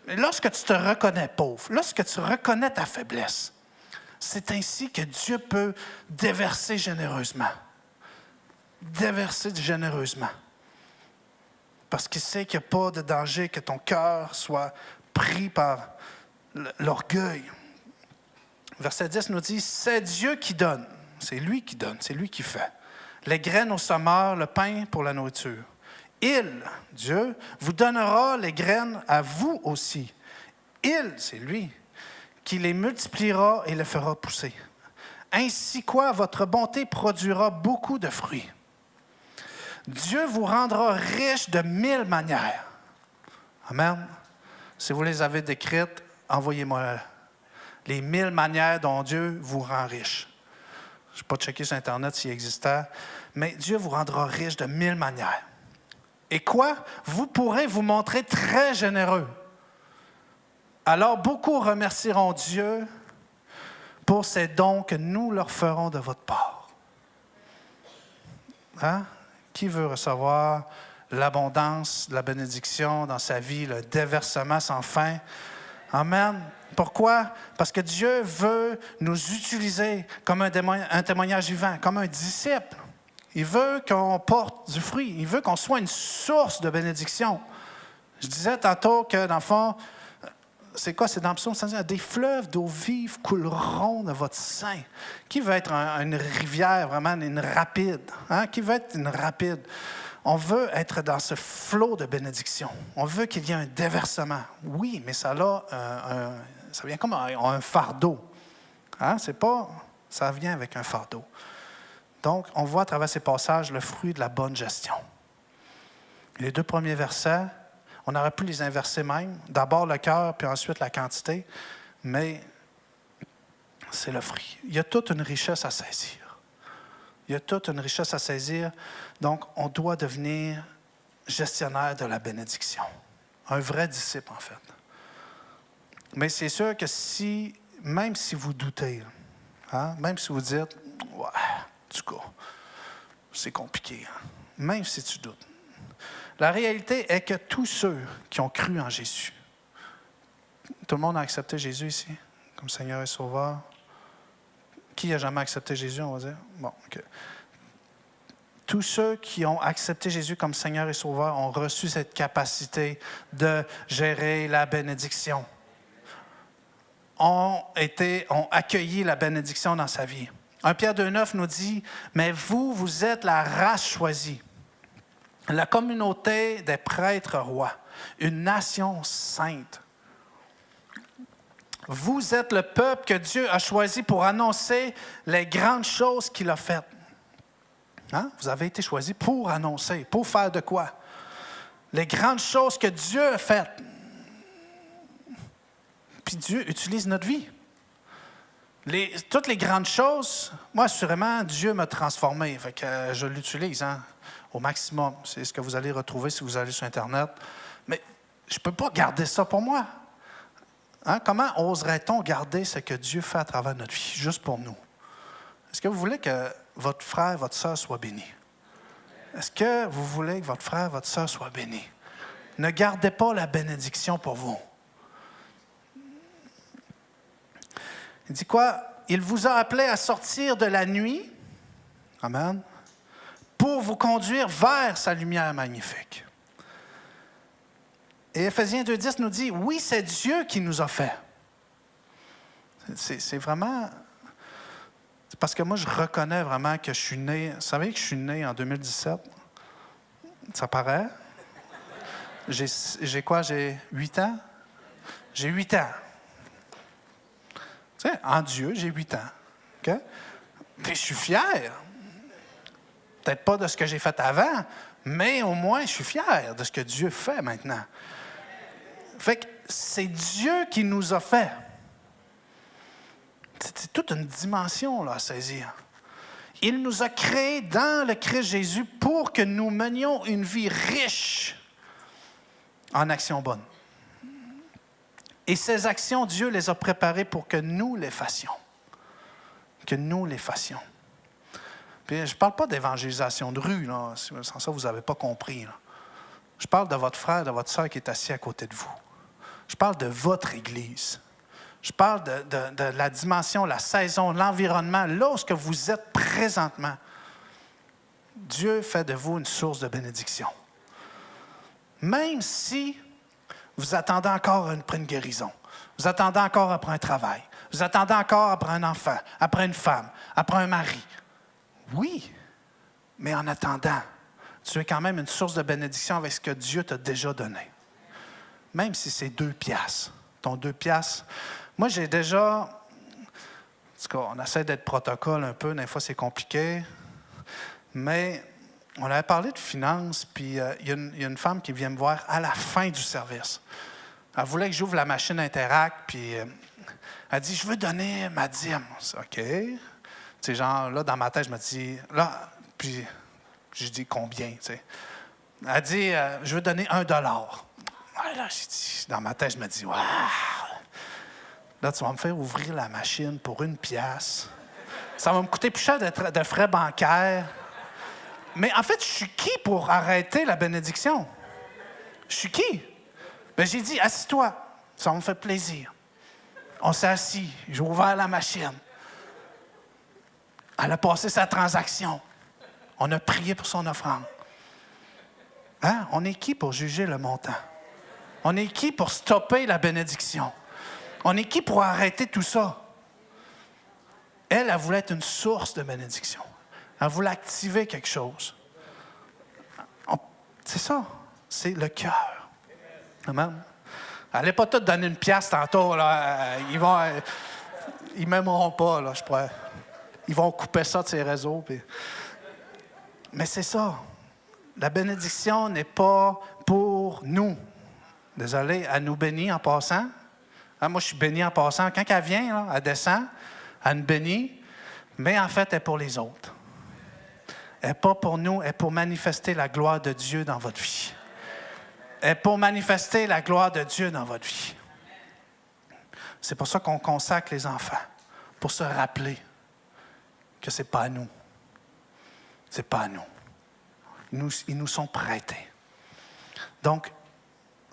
Mais lorsque tu te reconnais pauvre, lorsque tu reconnais ta faiblesse, c'est ainsi que Dieu peut déverser généreusement. Déverser généreusement. Parce qu'il sait qu'il n'y a pas de danger que ton cœur soit pris par l'orgueil. Verset 10 nous dit, « C'est Dieu qui donne. » C'est lui qui donne, c'est lui qui fait. « Les graines au semeur, le pain pour la nourriture. Il, Dieu, vous donnera les graines à vous aussi. Il, c'est lui, qui les multipliera et les fera pousser. Ainsi quoi, votre bonté produira beaucoup de fruits. Dieu vous rendra riche de 1000 manières. Amen. Si vous les avez décrites, envoyez-moi les 1000 manières dont Dieu vous rend riche. Je n'ai pas checké sur Internet s'il existait, mais Dieu vous rendra riche de 1000 manières. Et quoi? Vous pourrez vous montrer très généreux. Alors beaucoup remercieront Dieu pour ces dons que nous leur ferons de votre part. Hein? Qui veut recevoir l'abondance, la bénédiction dans sa vie, le déversement sans fin? Amen. Pourquoi? Parce que Dieu veut nous utiliser comme un témoignage vivant, comme un disciple. Il veut qu'on porte du fruit. Il veut qu'on soit une source de bénédiction. Je disais tantôt que, dans le fond, c'est quoi? C'est dans le psaume 110, des fleuves d'eau vive couleront de votre sein. Qui veut être une rivière, vraiment une rapide? Hein? Qui veut être une rapide? On veut être dans ce flot de bénédiction. On veut qu'il y ait un déversement. Oui, mais ça vient comme un fardeau. Hein? Ça vient avec un fardeau. Donc, on voit à travers ces passages le fruit de la bonne gestion. Les 2 premiers versets, on aurait pu les inverser même. D'abord le cœur, puis ensuite la quantité. Mais c'est le fruit. Il y a toute une richesse à saisir. Il y a toute une richesse à saisir. Donc, on doit devenir gestionnaire de la bénédiction. Un vrai disciple, en fait. Mais c'est sûr que même si vous doutez, hein, même si vous dites, ouais, en tout cas, c'est compliqué, hein, même si tu doutes. La réalité est que tous ceux qui ont cru en Jésus, tout le monde a accepté Jésus ici, comme Seigneur et Sauveur. Qui n'a jamais accepté Jésus, on va dire? Bon, OK. Tous ceux qui ont accepté Jésus comme Seigneur et Sauveur ont reçu cette capacité de gérer la bénédiction. Ont accueilli la bénédiction dans sa vie. 1 Pierre 2,9 nous dit, « Mais vous êtes la race choisie, la communauté des prêtres rois, une nation sainte. Vous êtes le peuple que Dieu a choisi pour annoncer les grandes choses qu'il a faites. » Hein? Vous avez été choisi pour annoncer, pour faire de quoi? Les grandes choses que Dieu a faites. Puis Dieu utilise notre vie. Toutes les grandes choses, moi, assurément, Dieu m'a transformé. Fait que je l'utilise au maximum. C'est ce que vous allez retrouver si vous allez sur Internet. Mais je ne peux pas garder ça pour moi. Hein? Comment oserait-on garder ce que Dieu fait à travers notre vie, juste pour nous? Est-ce que vous voulez que votre frère, votre sœur soit béni? Est-ce que vous voulez que votre frère, votre sœur soit béni? Ne gardez pas la bénédiction pour vous. Il dit quoi? Il vous a appelé à sortir de la nuit, amen, pour vous conduire vers sa lumière magnifique. Et Éphésiens 2,10 nous dit, oui, c'est Dieu qui nous a fait. C'est vraiment... C'est parce que moi, je reconnais vraiment que je suis né... Vous savez que je suis né en 2017? Ça paraît? J'ai quoi? J'ai 8 ans? J'ai 8 ans. Tu sais, en Dieu, j'ai 8 ans. Okay? Puis je suis fier. Peut-être pas de ce que j'ai fait avant, mais au moins, je suis fier de ce que Dieu fait maintenant. Fait que c'est Dieu qui nous a fait. C'est toute une dimension là, à saisir. Il nous a créés dans le Christ Jésus pour que nous menions une vie riche en actions bonnes. Et ces actions, Dieu les a préparées pour que nous les fassions. Que nous les fassions. Puis, je ne parle pas d'évangélisation de rue, là. Sans ça, vous n'avez pas compris. Là. Je parle de votre frère, de votre sœur qui est assis à côté de vous. Je parle de votre Église. Je parle de la dimension, la saison, l'environnement, là où vous êtes présentement. Dieu fait de vous une source de bénédiction. Même si vous attendez encore après une guérison, vous attendez encore après un travail, vous attendez encore après un enfant, après une femme, après un mari. Oui, mais en attendant, tu es quand même une source de bénédiction avec ce que Dieu t'a déjà donné. Même si c'est 2 piastres. Ton 2 piastres. Moi, j'ai déjà... En tout cas, on essaie d'être protocole un peu. Des fois, c'est compliqué. Mais on avait parlé de finances, puis il y a une femme qui vient me voir à la fin du service. Elle voulait que j'ouvre la machine Interact, puis elle dit, je veux donner ma dîme. OK. Tu sais, genre, là, dans ma tête, je me dis, là, puis je dis combien, tu sais. Elle dit, je veux donner $1. Ouais, là, j'ai dit, dans ma tête, je me dis, waouh! Là, tu vas me faire ouvrir la machine pour 1 piastre. Ça va me coûter plus cher de frais bancaires. Mais en fait, je suis qui pour arrêter la bénédiction? Je suis qui? Bien, j'ai dit, assis-toi, ça va me faire plaisir. On s'est assis, j'ai ouvert la machine. Elle a passé sa transaction. On a prié pour son offrande. Hein? On est qui pour juger le montant? On est qui pour stopper la bénédiction? On est qui pour arrêter tout ça? Elle voulait être une source de bénédiction. Elle voulait activer quelque chose. C'est ça. C'est le cœur. Amen. Elle n'allait pas tout donner 1 piastre tantôt. Là. Ils m'aimeront pas. Là, je pourrais. Ils vont couper ça de ses réseaux. Puis... Mais c'est ça. La bénédiction n'est pas pour nous. Désolé, elle nous bénit en passant. Hein, moi, je suis béni en passant. Quand elle vient, là, elle descend, elle nous bénit, mais en fait, elle est pour les autres. Elle n'est pas pour nous, elle est pour manifester la gloire de Dieu dans votre vie. Elle est pour manifester la gloire de Dieu dans votre vie. C'est pour ça qu'on consacre les enfants, pour se rappeler que ce n'est pas à nous. Ce n'est pas à nous. Ils nous sont prêtés. Donc,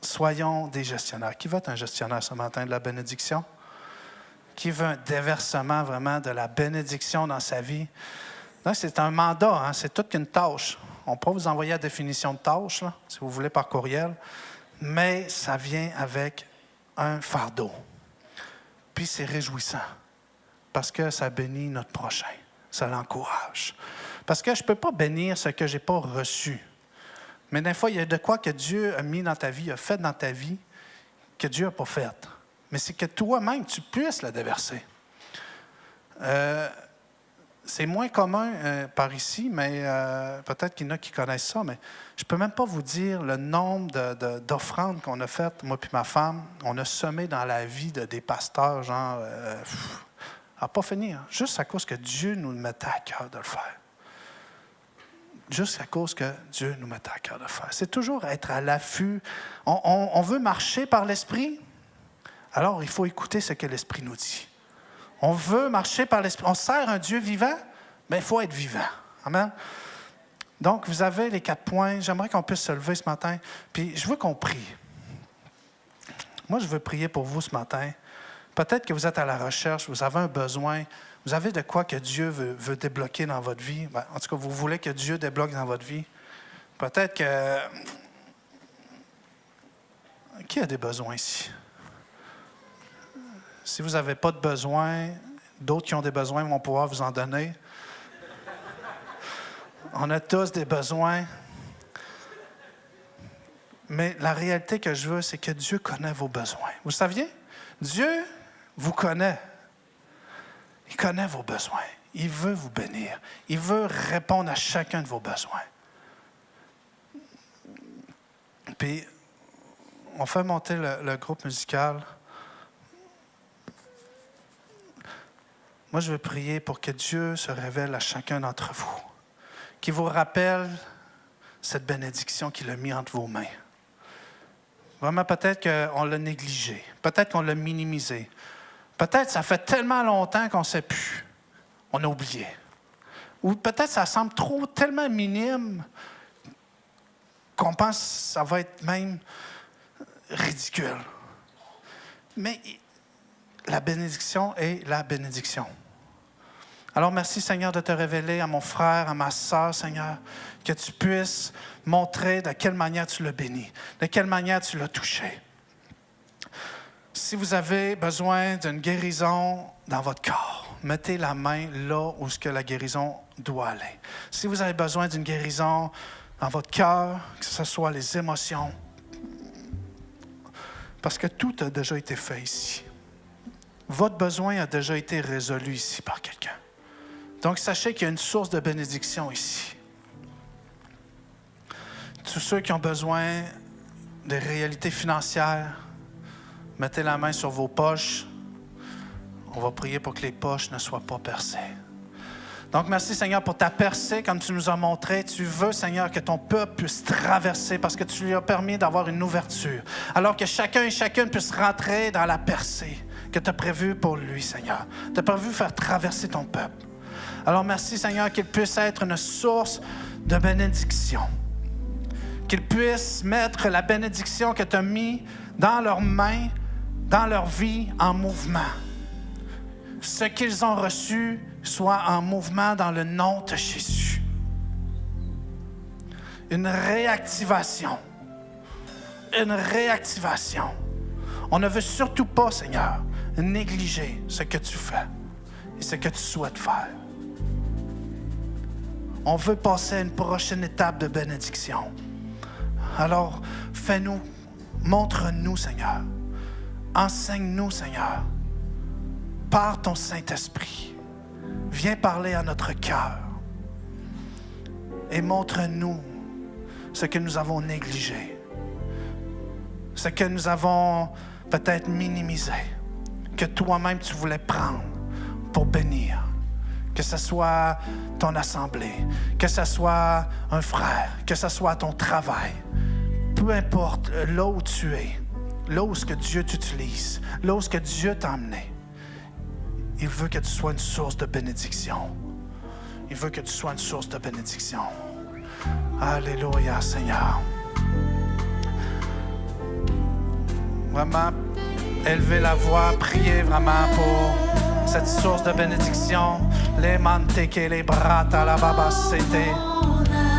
soyons des gestionnaires. Qui veut être un gestionnaire ce matin de la bénédiction? Qui veut un déversement vraiment de la bénédiction dans sa vie? Là, c'est un mandat, hein? C'est toute une tâche. On peut vous envoyer la définition de tâche, là, si vous voulez, par courriel, mais ça vient avec un fardeau. Puis c'est réjouissant, parce que ça bénit notre prochain. Ça l'encourage. Parce que je ne peux pas bénir ce que je n'ai pas reçu. Mais des fois, il y a de quoi que Dieu a mis dans ta vie, a fait dans ta vie, que Dieu n'a pas fait. Mais c'est que toi-même, tu puisses le déverser. C'est moins commun par ici, mais peut-être qu'il y en a qui connaissent ça, mais je ne peux même pas vous dire le nombre d'offrandes qu'on a faites, moi et ma femme. On a semé dans la vie des pasteurs, genre, à pas finir, juste à cause que Dieu nous mettait à cœur de le faire. Juste à cause que Dieu nous mettait à cœur de le faire. C'est toujours être à l'affût. On veut marcher par l'Esprit, alors il faut écouter ce que l'Esprit nous dit. On veut marcher par l'Esprit. On sert un Dieu vivant, mais il faut être vivant. Amen. Donc, vous avez les 4 points. J'aimerais qu'on puisse se lever ce matin. Puis, je veux qu'on prie. Moi, je veux prier pour vous ce matin. Peut-être que vous êtes à la recherche, vous avez un besoin, vous avez de quoi que Dieu veut débloquer dans votre vie. Ben, en tout cas, vous voulez que Dieu débloque dans votre vie. Peut-être que... Qui a des besoins ici? Si vous n'avez pas de besoin, d'autres qui ont des besoins vont pouvoir vous en donner. On a tous des besoins. Mais la réalité que je veux, c'est que Dieu connaît vos besoins. Vous saviez? Dieu vous connaît. Il connaît vos besoins. Il veut vous bénir. Il veut répondre à chacun de vos besoins. Puis, on fait monter le groupe musical. Moi, je veux prier pour que Dieu se révèle à chacun d'entre vous, qu'il vous rappelle cette bénédiction qu'il a mise entre vos mains. Vraiment, peut-être qu'on l'a négligé, peut-être qu'on l'a minimisé, peut-être ça fait tellement longtemps qu'on ne sait plus, on a oublié. Ou peut-être ça semble tellement minime qu'on pense que ça va être même ridicule. Mais la bénédiction est la bénédiction. Alors, merci, Seigneur, de te révéler à mon frère, à ma sœur, Seigneur, que tu puisses montrer de quelle manière tu l'as béni, de quelle manière tu l'as touché. Si vous avez besoin d'une guérison dans votre corps, mettez la main là où la guérison doit aller. Si vous avez besoin d'une guérison dans votre cœur, que ce soit les émotions. Parce que tout a déjà été fait ici. Votre besoin a déjà été résolu ici par quelqu'un. Donc, sachez qu'il y a une source de bénédiction ici. Tous ceux qui ont besoin de réalités financières, mettez la main sur vos poches. On va prier pour que les poches ne soient pas percées. Donc, merci Seigneur pour ta percée, comme tu nous as montré. Tu veux, Seigneur, que ton peuple puisse traverser parce que tu lui as permis d'avoir une ouverture. Alors que chacun et chacune puisse rentrer dans la percée que tu as prévue pour lui, Seigneur. Tu as prévu faire traverser ton peuple. Alors, merci Seigneur qu'il puisse être une source de bénédiction. Qu'ils puissent mettre la bénédiction que tu as mis dans leurs mains, dans leur vie, en mouvement. Ce qu'ils ont reçu soit en mouvement dans le nom de Jésus. Une réactivation. Une réactivation. On ne veut surtout pas, Seigneur, négliger ce que tu fais et ce que tu souhaites faire. On veut passer à une prochaine étape de bénédiction. Alors, fais-nous, montre-nous, Seigneur. Enseigne-nous, Seigneur. Par ton Saint-Esprit. Viens parler à notre cœur et montre-nous ce que nous avons négligé, ce que nous avons peut-être minimisé, que toi-même tu voulais prendre pour bénir, que ce soit ton assemblée, que ce soit un frère, que ce soit ton travail, peu importe là où tu es, là où ce que Dieu t'utilise, là où ce que Dieu t'a emmené. Il veut que tu sois une source de bénédiction. Il veut que tu sois une source de bénédiction. Alléluia, Seigneur. Vraiment, élevez la voix, priez vraiment pour cette source de bénédiction. Les manteke, les brata, la babacete.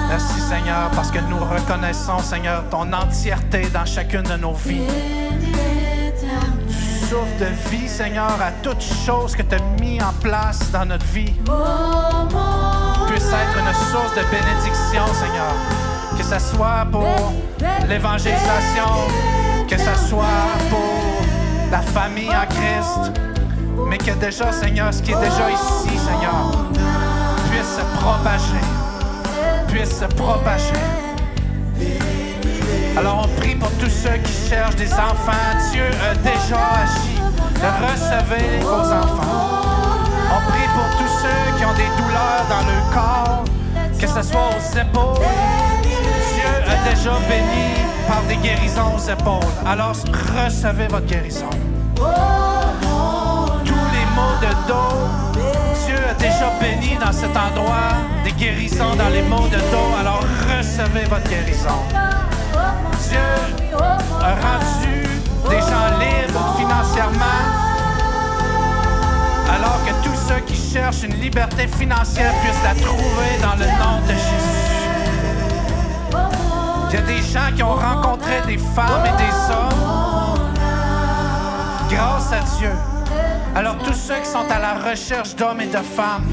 Merci, Seigneur, parce que nous reconnaissons, Seigneur, ton entièreté dans chacune de nos vies. Souffle de vie, Seigneur, à toute chose que tu as mis en place dans notre vie puisse être une source de bénédiction, Seigneur. Que ce soit pour l'évangélisation, que ce soit pour la famille en Christ, mais que déjà, Seigneur, ce qui est déjà ici, Seigneur, puisse se propager. Alors on prie pour tous ceux qui cherchent des enfants. Dieu a déjà agi. Recevez vos enfants. On prie pour tous ceux qui ont des douleurs dans leur corps, que ce soit aux épaules. Dieu a déjà béni par des guérisons aux épaules. Alors recevez votre guérison. Tous les maux de dos, Dieu a déjà béni dans cet endroit des guérisons dans les maux de dos. Alors recevez votre guérison. Dieu a rendu des gens libres financièrement, alors que tous ceux qui cherchent une liberté financière puissent la trouver dans le nom de Jésus. Il y a des gens qui ont rencontré des femmes et des hommes grâce à Dieu. Alors tous ceux qui sont à la recherche d'hommes et de femmes,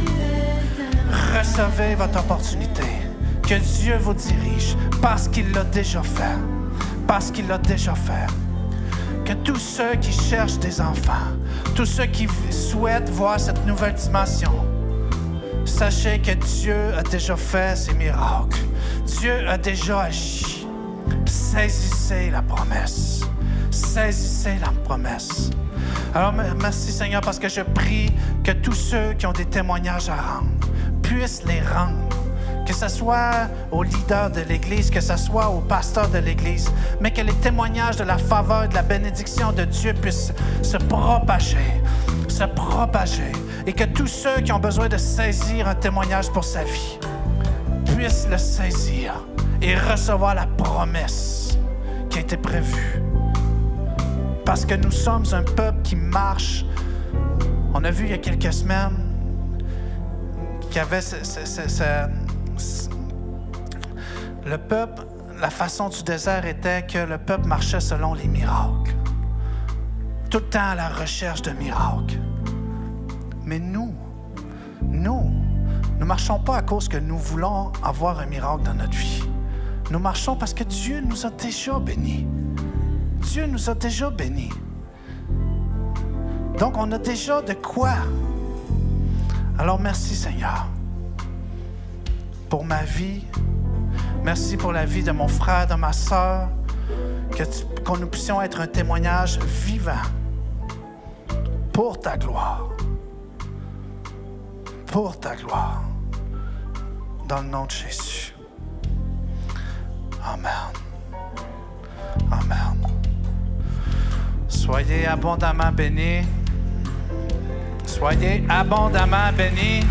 recevez votre opportunité. Que Dieu vous dirige parce qu'il l'a déjà fait. Parce qu'il l'a déjà fait. Que tous ceux qui cherchent des enfants, tous ceux qui souhaitent voir cette nouvelle dimension, sachez que Dieu a déjà fait ses miracles. Dieu a déjà agi. Saisissez la promesse. Saisissez la promesse. Alors, merci Seigneur, parce que je prie que tous ceux qui ont des témoignages à rendre puissent les rendre. Que ce soit aux leaders de l'Église, que ce soit aux pasteurs de l'Église, mais que les témoignages de la faveur et de la bénédiction de Dieu puissent se propager, et que tous ceux qui ont besoin de saisir un témoignage pour sa vie puissent le saisir et recevoir la promesse qui a été prévue. Parce que nous sommes un peuple qui marche. On a vu il y a quelques semaines qu'il y avait le peuple, la façon du désert était que le peuple marchait selon les miracles. Tout le temps à la recherche de miracles. Mais nous ne marchons pas à cause que nous voulons avoir un miracle dans notre vie. Nous marchons parce que Dieu nous a déjà bénis. Dieu nous a déjà bénis. Donc, on a déjà de quoi. Alors, merci Seigneur pour ma vie. Merci pour la vie de mon frère, de ma sœur. Que nous puissions être un témoignage vivant pour ta gloire. Pour ta gloire. Dans le nom de Jésus. Amen. Amen. Soyez abondamment bénis. Soyez abondamment bénis.